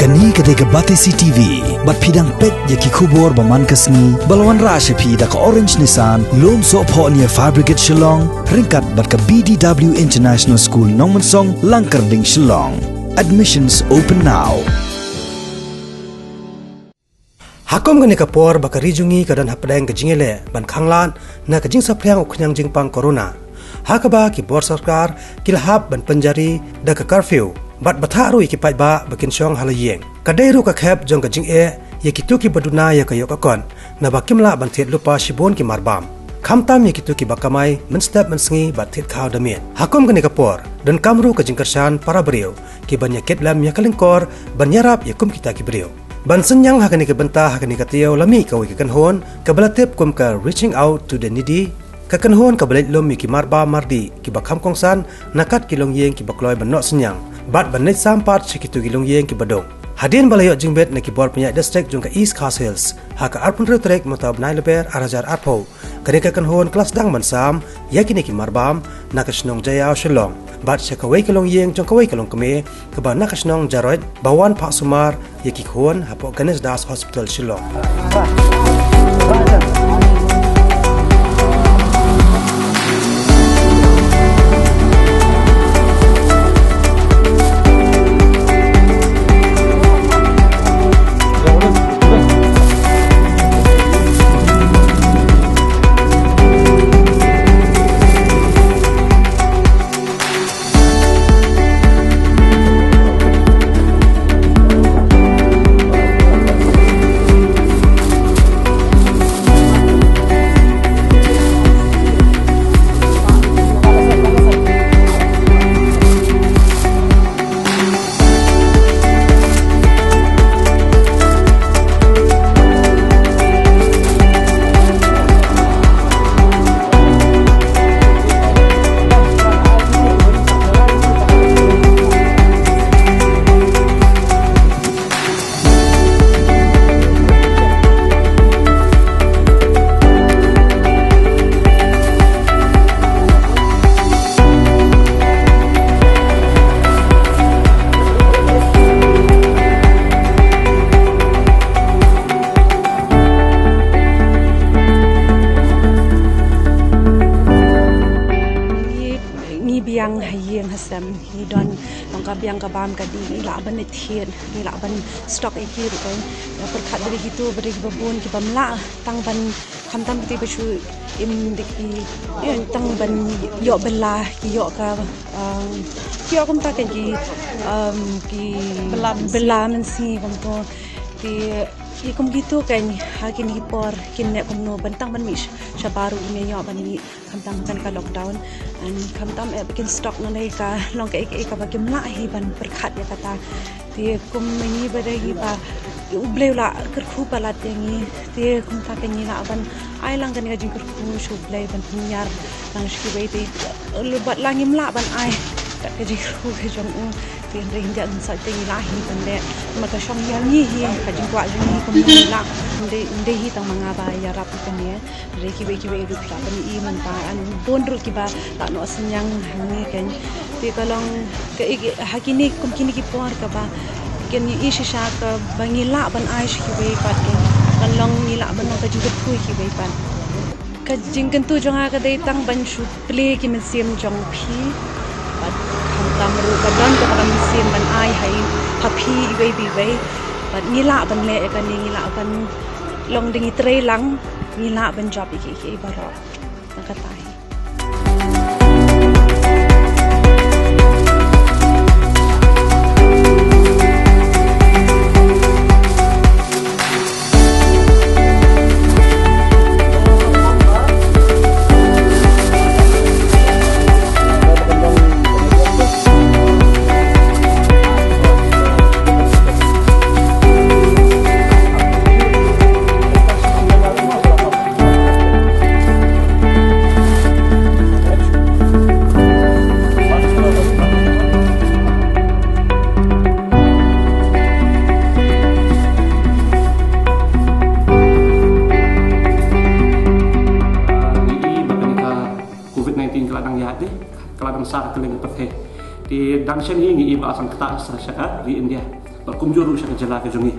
Kani ketika batesi TV, bat pidang pet yaki kubur baman kasni, balwan rasha pi da ka orange nisan, lom so po niya fabricate Shillong, ringkat bat ka BDW International School Nongmansong, Langkarding Shillong. Admissions open now. Hakom gani kapor baka rijungi kadan hapadang kajingele ban khanglan na kajing saplyang uknyang jingpang corona. Hakaba ki bor sarkar kilhab ban penjari da ka curfew bat batharu ki pai ba bakin syong halayeng. Kadai ru ka khap jong kajing ye ki tu ki baduna ya ka yok akon na bakimla ban thet lupa shibon ki marbam. Khamtam ye ki tu ki bakamai men step men sngi bat thet khaw damin. Hakom gani kapor dan kamru kajing kersan para beriau ki ban yaket lam ya kalengkor ban yarap yakum kita ki beriau. Ban Synniang hakani ke bentah hakani ke tiaw lami kawi ke Kynhun ke belatip kum ke reaching out to the needy ke Kynhun ke belat lom ki marba mardi ki bakham kongsan nakat kilong yeng ki bakloi ban nok Synniang bat ban net sampat sikitu kilong yeng ki badong hadin balayok jingbet na ki bor penyak district jong ke East Coast Hills haka arpun retrek motab nai leber arajar arpo kani ke Kynhun kelas dang ban sam yakini ki marbam na ke Snong Jaya Shillong bat syakawai kilong yeng jong kawai kilong keme ke ban na ke Snong Jaroid bawan Pak Sumar yaki khon hapok Ganesh Das Hospital Shillong. Yang hayeng hasam ni don longkap yang kabam kadi ila ban ethian ila ban stock ikir kan perkhat dari gitu beri babun ki bamla tang ban khamtam ti bachu im diki tang ban yo belah ki yo ka ki yo kum ta kan ki belam si kum to ti kum gitu kan hakin hipor kin ne kum no bantang ban mish shabaru ini yo ban ni khamtam kan ka lockdown and khamtam bikin stock nanai ka long ka ka bakim la hi ban perkhat ya kata ti kum ni badai ba ubleu la kerkhu palat yangi ti kum ta kan ni la ban ai lang kan ga jing kerkhu shu blai ban punyar lang shki bai ti lubat langim la ban ai tak ka jing kerkhu ke jong ti ring jan sa ti la hi ban de maka shong yang ni hi ka jing kwa jing ni kum la de hi tang manga ba ya rap kan ni re ki bai ru ta ban I man pa an don ru ki ba ta no Synniang ni kan ti kalong ke hakini kum kini ki por ka ba ken ni isha ka bangila ban ai shi bai pat kan long ni la ban ka jing ku ki bai pat ka jing kan tu jong ka dei tang ban shu play ki min sim jong phi pat kham tam ru ka don ka ban sim ban ai hai happy bai bai pat ni la ban le ka ni la ban long dingi tre lang ni la ban job ki baro nakatai keladang sar keling perthe di dangshen hi ngi ba sang kata sa syaka di India berkumjur usah kejala ke jongi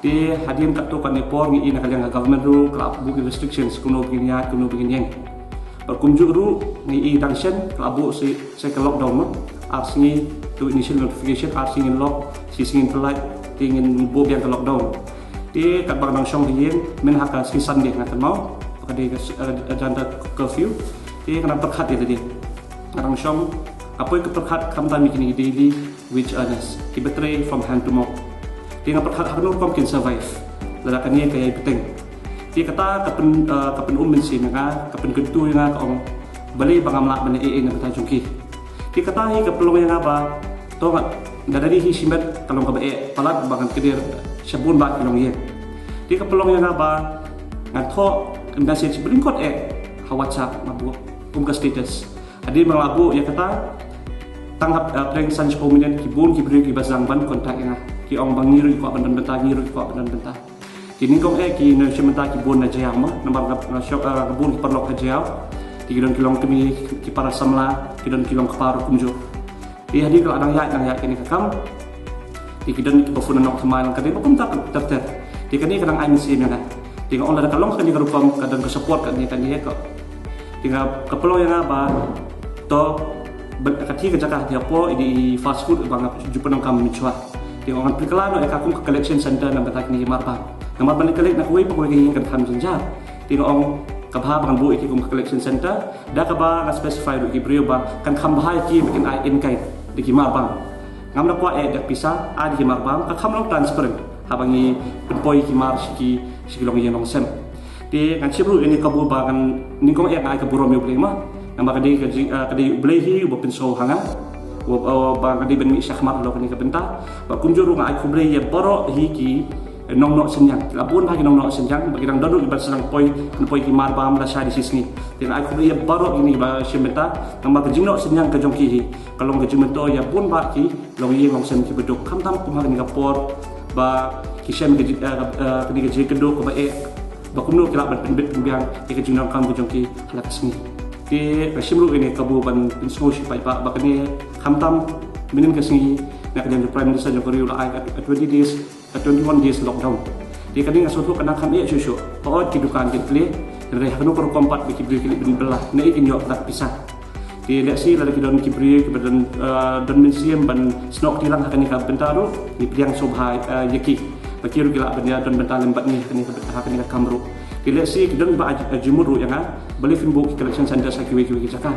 di hadian kat tu kan nepor ngi ina kalian government ru kelab buki restrictions kuno begini yang berkumjur ru ngi function kelab si ke lockdown no arsingi to initial notification arsingi lock si singin pelai tingin bob yang ke lockdown di kat barang song hien men haka si sunday ngakan mau kadi agenda curfew di kena perkhat dia tadi barang song apa yang perkhat kam tami kini daily which honest ki betray from hand to mouth dia perkhat hakno kom kin survive ladakan ni kaya penting dia kata kapen mensi nga kapen gentu nga ong bali bangamla bane nga kata jungki dia kata hi kapelong yang apa to dari hi simet kalau ka palat bangan kedir sabun ba kilong ye dia kapelong yang apa ngatho message belingkot WhatsApp mabu ka status adi manglabu ya kata tanggap prank sanj komunian kibun kibri kibasang ban kontak nga ki ong bangiru ko ban bentah ngiru ko ban bentah kini kong ki na sementa kibun na jayang ma nambar na shop kibun perlok ka jayaw di kilong kami ki para samla kilong keparu kumjo di hadi kalau nang ya kini kakam di kidon ki bafuna nok samalang kadi bakum tak terter di kani kadang ain si na di ong la kalong kani karupam kadang ka support kani ko tinggal kepelo yang apa to kati kerja dia po di fast food bang jumpa nang kami mencuat di orang perkelan ada kakung ke collection center nang batak ni marba nama balik kolek nak kuih pokok ini kan tham jenjar di orang kabha bang bu iki kum collection center dah kabha unspecified iki brio ba kan kham bahai ki bikin in kai di marbang ngam na kwa dak pisah di marbang ka kham long transparent habangi penpoi ki mar ki long yang sem di kan cibru ini kabu bagan ningkong ai kaburo mi blema nama kadi blehi bo pinso hanga wo ba kadi ben mi syahmat lo kani kabenta ba kunjuru ngai kuble ya boro hiki nong nok Synniang labun bagi nong nok Synniang bagi dang dodo ibat senang poi ki mar bam la sha di sisni tin ai kuble ya boro ini ba shemeta nama kajing nok Synniang ka jongki hi kalong kajing mento ya bun ba ki long yi long sem ki bedok kam tam kum hagani kapor ba kisem kadi kedok ba bakumno kila ban penbet pembiang ke junang kam bujongki halak smi ti pasimru ini kabu ban insmo shi pai ba bakani khamtam minin kasngi nak dan prime minister jokori ula ai 20 days 21 days lockdown ti kani ngasotu kana kham ye shushu paot ki dukan kitle re hanu ko kompat bi kibri kili bin belah ne ikin yo tak pisah ti leksi la ki don kibri ki badan don museum ban snok tilang hakani ka bentaru ni piang sobha yeki bakiru gila benda dan bentar lembat ni kini kamru kila si kidon ba jumuru yang beli filmbu collection center sakiwi jaka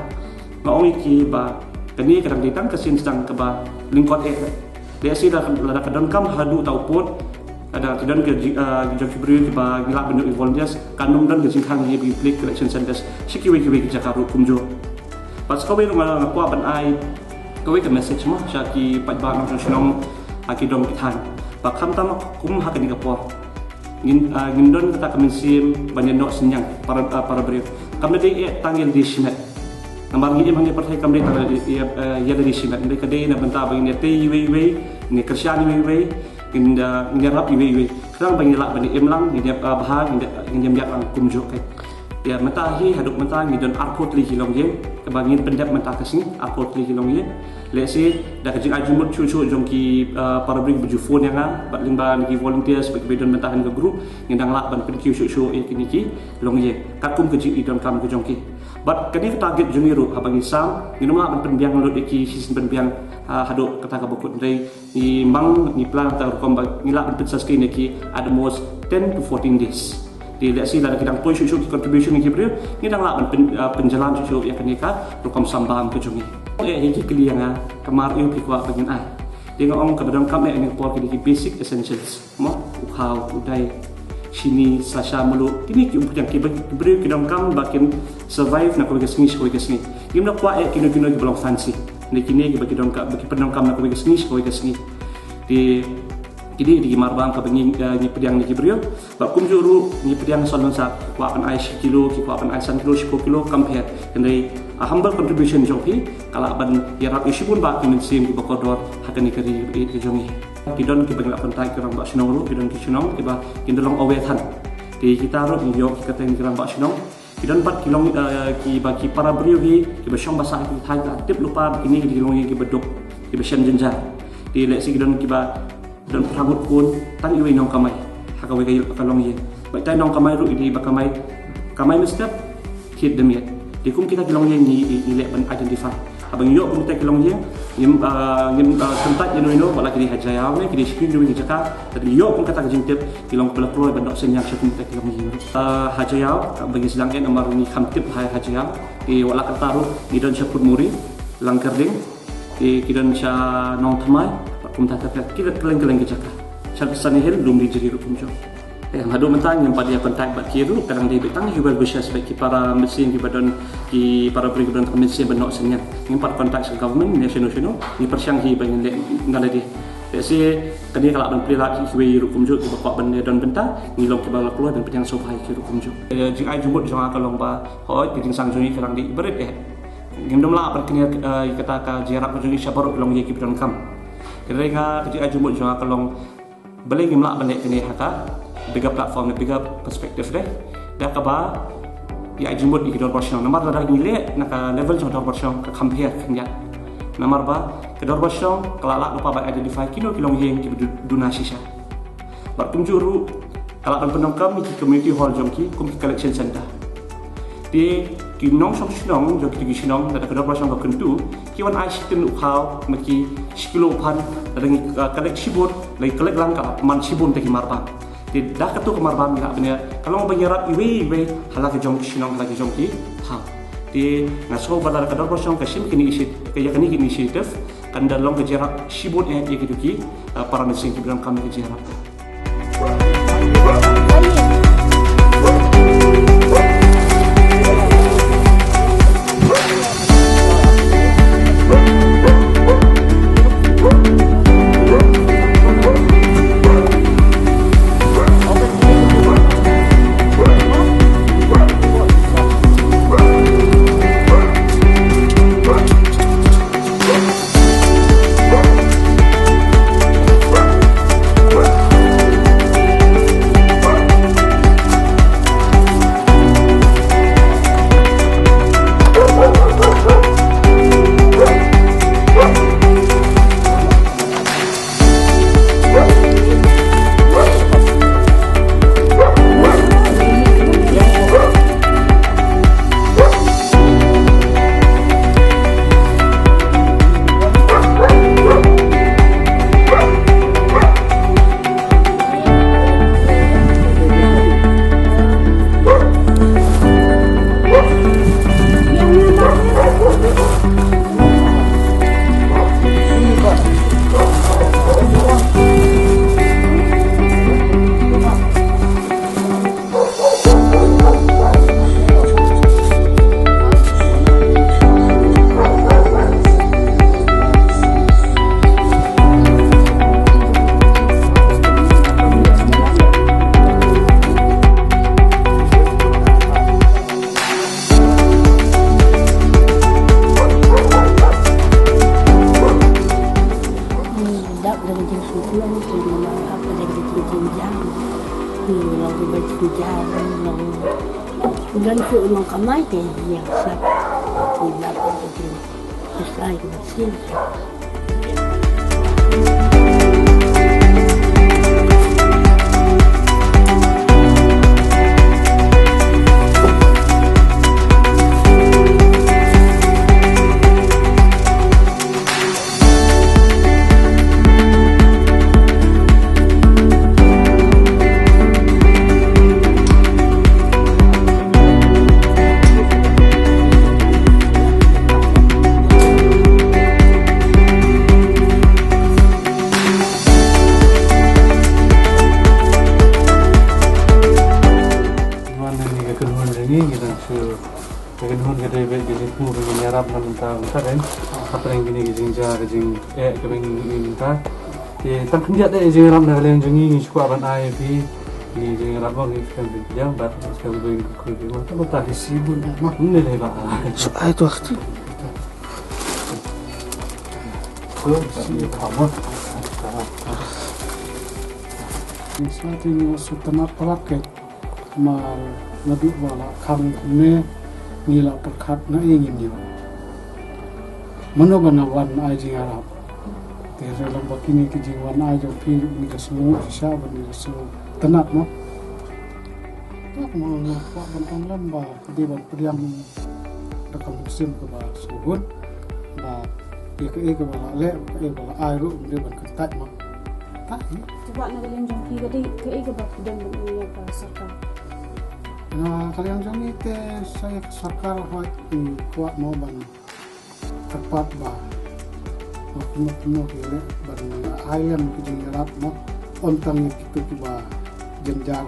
ngaongi ki ba kini kadang ditang kesin sedang ke ba lingkot dia si dah kadon kam hadu tau pot ada kidon ke jokibri ki ba gila benda volunteers kanum dan gejing khang hi bi collection center sakiwi jaka ru kumjo pas kowe ngala ngakwa ban ai kowe ke message mo syaki pajbang nasional akidom kithan bakam tamak kum hakani kapor ngindon kata kemensim banyak nok Synniang para beliau kami di tanggil di simet nambar ngi imang pertai kami ya dari simet mereka dei na benta bagi ni tei wei ni kersian wei ngi rap wei kerang bagi lak bani imlang ni dia bahag ngi jam jak kumjo kai ya matahi haduk mata ngi don arkot li hilong ye kebangin pendap mata kesini arkot li hilong ye lesi dah kejing ajumut cucu jongki para bring baju phone yang bat limba niki volunteers bagi bedon mentahan ke group ngindang lak ban penkiu cucu kini ki long ye kakum kejing idon kam ke jongki bat kani target juniru abangi sam nginuma ban penbiang lut iki season penbiang haduk kata ka bokut dai ni mang ni plan ta kom ngilak ban pensas kini ki at the most 10 to 14 days di leksi la kidang poi cucu contribution ni brio ngindang lak ban penjalan cucu yang kini ka rukom sambam ke jongi hiji kelianga kamar eu pikwa bagin ai dengan ong kadang kam ni por ki basic essentials mo ukhaw udai sini sasha mulu kini ki umpang ki beri kidang kam bakin survive na ko gesni ko gesni gimna kwa kino ki belong fancy ni kini ki bagi dong ka bagi pendong kam na ko gesni ko gesni di kini di marbang ka bagi ni pediang ni brio ba kum juru ni pediang salon sa kwa an ai kilo ki kwa an ai san kilo 10 kilo compare kendai a humble contribution jopi kala ban yarap isu pun ba kimin sim ki bakodor hakani kari jongi kidon ki bangla kontak kirang ba sinong kidon ki sinong ki ba kindolong awethan di kita ro ni yo ki kateng kirang ba sinong kidon 4 kilong ki ba ki para brio ki ba syong basa ki thai tip lupa ini ki kilong ki bedok ki ba shen jenjar di leksi kidon ki ba dan rambut pun tan iwe nong kamai hakawe kayu kalong ye baik tan nong kamai ru idi bakamai kamai mesti hit demiat dikum kita kilong ye ni ilek ban identify abang yo pun kita kilong ye ngim tempat ino wala kini hajaya ne kini screen dulu ni cakap tadi yo pun kata jintip kilong kepala keluar ban Synniang syakun kita kilong ye hajaya bagi sedang en amar ni khamtip hajaya di wala kata ru ni don syakut muri langkerding di kidan sya nong thamai kum tata kita keleng-keleng ke cakap syakut sanihil belum dijeri ru punjo yang hadu mentang yang pada kontak bat kiru kadang dia betang juga bersya sebagai para mesin di badan di para perikudan mesin benok Synniang yang pada kontak dengan government national ni persiang hi bagi ngala dia si kini kalau ban pelak hiwe ru kumjuk di bapak ban dan benta ngilong ke bala keluar dan petiang sopai kiru kumjuk jing ai jumut jong akalong ba hoi di sang juni kadang di berit ngindom la berkini kata ka jarak juni syabar long ye kibran kam kira jing ai jumut jong akalong beli ngimla ban kini haka bigger platform dan bigger perspektif deh dah kaba ya jumut di kedor bosyong nomor dah ngile nak level jong dor bosyong ke compare kenya nomor ba kedor bosyong kelalak lupa ba identify kilo yang ki donasi sya bar kumjuru kalau kan penongkam di community hall jongki kum collection center di nong song jongki di sinong da kedor bosyong ka kentu kiwan ai sitin ukhaw maki sikilo pan dengan collect sibun lagi collect langka man sibun teki marban dah ketu kemarban nggak benar kalau mau menyerap iwe halaki jong sinong halaki jong ki ha di ngaso badar kadar bosyong kasim kini isit kaya kini inisiatif kan dalam kejarak sibut ya gitu ki para mesin di dalam kami kejarak dan seulung kamai yang sab tidak begitu selesai mesin. Kynhun kita beli gini pun menyerap mentah kan apa yang gini jingja jing kebeng minta tan kerja deh jing ram dah yang jengi suka ban IB ni jing ram bang kan dia bat sekarang doing kerja macam apa tadi sibuk mah ni deh pak so itu waktu si kamu ni saat ini sudah pakai mal nadu wala kam ne nila perkat na ingin dia. Mana bana wan ai jing Arab. Tere lomba kini kejiwan aja pi ni kesu siapa ni kesu tenat no. Tak mau nak bentang lamba di beriang dekat musim ke bah suhud bah ia ke bah le ia bah air lu dia berkentat mak. Tak ni. Coba nak kalian jangki tadi ke ia ke bah dan mengenai apa sarkar. Nah kalian jangan itu saya sarkar hoi kuat mau ban tepat bah. Penuh kira barang ayam kejeng yarap mak ontang itu tiba jenjar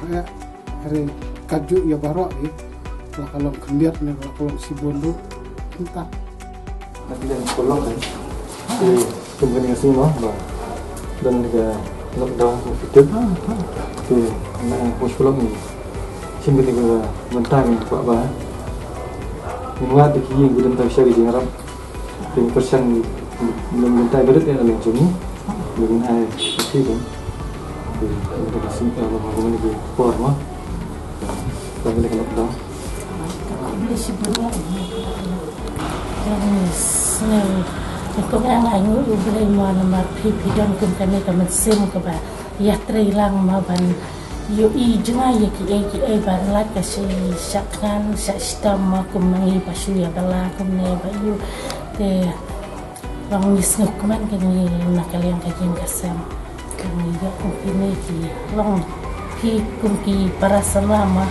hari kaju ya baru kalau kendiat nih kalau si bondo entah nanti dan sekolah kan cuma dengan semua dan juga lockdown itu nah sekolah ni cuma juga mentang pak bah minuat dikini gudang tak bisa dijarap dengan persen belum minta berat ya dalam sini dengan air seperti itu kita kasih kalau mau lagi forma kami lagi lockdown beli sebenarnya yang senang itu yang lain itu beli mana pipi dan kami kami sim keba ya terilang maban yo i jengai ki barla kasi sakkan sistem kum nangi pasu ya bala kum ne bayu te Long wisnuk man kini nakalian kajin kasam kami ya kumpini ki long ki kumpi para selama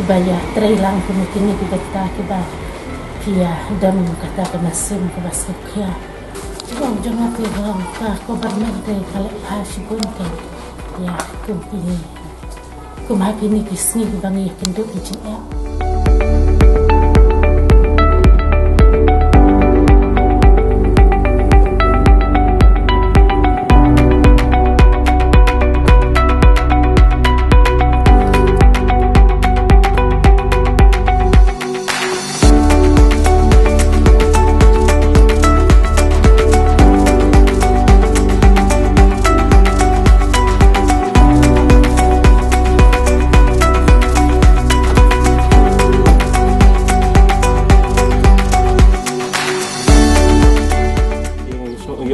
ibaya trailang kini kita kita kia dan kata penasim kebasuk ya long jangan long ka ko barmente kale pasi bunte ya kumpini kumhapini kisni bangi kenduk kijin ya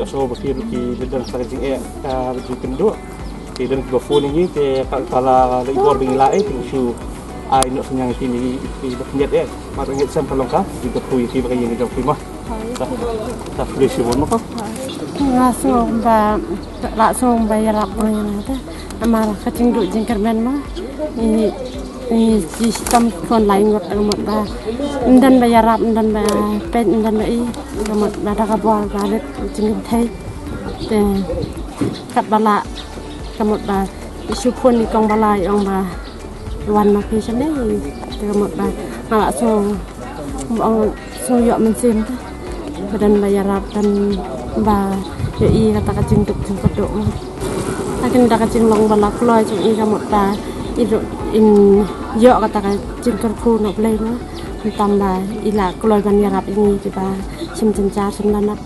so berkira ki dan sarjing baju kenduk ki dan phone ni ke kala ibor bing Leit isu ai nak senyang ini ki berkenjat marang sam kalong ka juga pui ki bagi ni jauh mah tak boleh sih mau kah langsung bayar apa yang ada amal kacing duk jengkermen mah ini sistem kon lain ngot ba dan bayar rap dan bayar pet dan bayar ngot ada kabor balet jengkem thai te kat bala kamot ba isu pun di kong bala yang ba wan ma pi chane te kamot ba ala so yo mensim dan bayar rap dan ba yo i kata kacing duk jengkot duk akin da kacing long bala kloy jeng i kamot ba in yo kata kacing kerku nok play ma tambah ila kloy ban yarap ini tiba sim cencar sim lanap